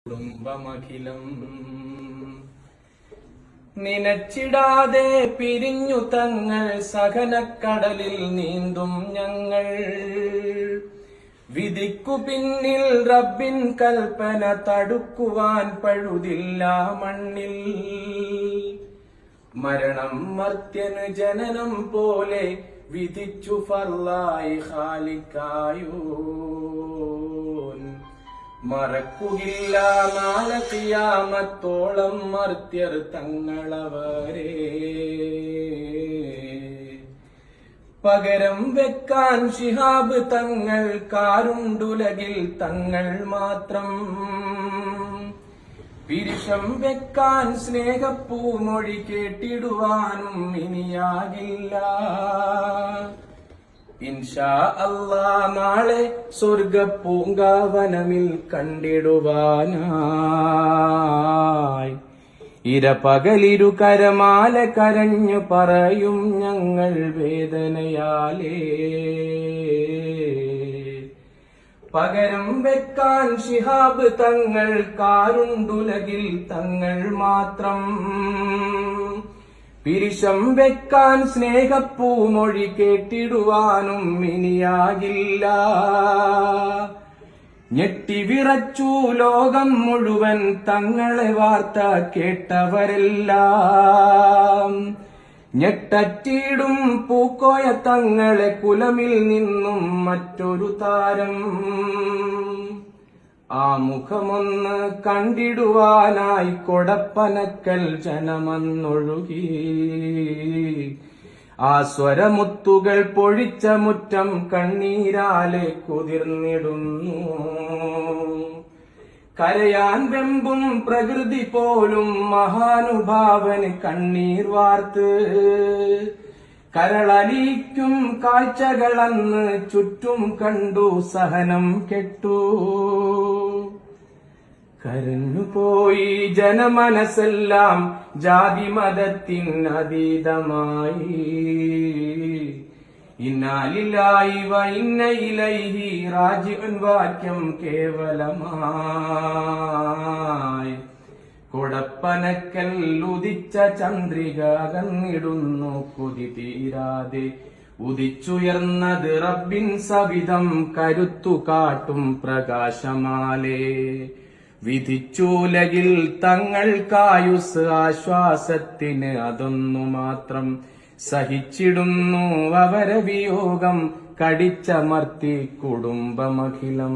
കുടുംബമഖിലം നിനച്ചിടാതെ പിരിഞ്ഞു തങ്ങൾ സഹനക്കടലിൽ നീന്തും ഞങ്ങൾ വിധിക്കു പിന്നിൽ റബ്ബിൻ കൽപ്പന തടുക്കുവാൻ പഴുതില്ല മണ്ണിൽ മരണം മർത്യന് ജനനം പോലെ വിധിച്ചു ഫർലായി ഖാലിക്കായോ മറക്കുകില്ല നാളെ ഖിയാമത്തോളം മർത്യർ തങ്ങളവരെ പകരം വെക്കാൻ ശിഹാബ് തങ്ങൾ കാരുണ്ടുലകിൽ തങ്ങൾ മാത്രം പിരിശം വെക്കാൻ സ്നേഹപ്പൂമൊഴി കേട്ടിടുവാനും ഇനിയാകില്ല ഇൻഷാ അല്ലാ നാളെ സ്വർഗപ്പൂങ്കാവനമിൽ കണ്ടിടുവാനായി ഇരപകലിരു കരമാല കരഞ്ഞു പറയും ഞങ്ങൾ വേദനയാലേ പകരം വെക്കാൻ ശിഹാബ് തങ്ങൾ കാരുണ്ടുലകിൽ തങ്ങൾ മാത്രം പിരിശം വെക്കാൻ സ്നേഹപ്പൂമൊഴി കേട്ടിടുവാനും ഇനിയാകില്ല ഞെട്ടിവിറച്ചു ലോകം മുഴുവൻ തങ്ങളെ വാർത്ത കേട്ടവരെല്ലാം ഞെട്ടറ്റിടും പൂക്കോയ തങ്ങളെ കുലമിൽ നിന്നും മറ്റൊരു താരം ആ മുഖമൊന്ന് കണ്ടിടുവാനായി കൊടപ്പനക്കൽ ജനമന്നൊഴുകി ആ സ്വരമുത്തുകൾ പൊഴിച്ച മുറ്റം കണ്ണീരാലെ കുതിർന്നിടുന്നു കരയാൻ വെമ്പും പ്രകൃതി പോലും മഹാനുഭാവന് കണ്ണീർ വാർത്ത് കരളലിക്കും കാഴ്ചകളന്ന് ചുറ്റും കണ്ടു സഹനം കെട്ടു കരഞ്ഞുപോയി ജനമനസ്സെല്ലാം ജാതി മതത്തിനതീതമായി ഇന്നാലില്ലാഹി വ ഇന്ന ഇലൈഹി റാജിഉൻ വാക്യം കേവലമായി കൊടപ്പനക്കൽ ഉദിച്ച ചന്ദ്രിക അകന്നിടുന്നു കൊതി തീരാതെ ഉദിച്ചുയർന്നത് റബ്ബിൻ സവിധം കരുത്തു കാട്ടും പ്രകാശമാലേ വിധിച്ചൂലകിൽ തങ്ങൾക്കായുസ് ആശ്വാസത്തിന് അതൊന്നു മാത്രം സഹിച്ചിടുന്നു അവരെ വിയോഗം കടിച്ചമർത്തി കുടുംബമഖിലം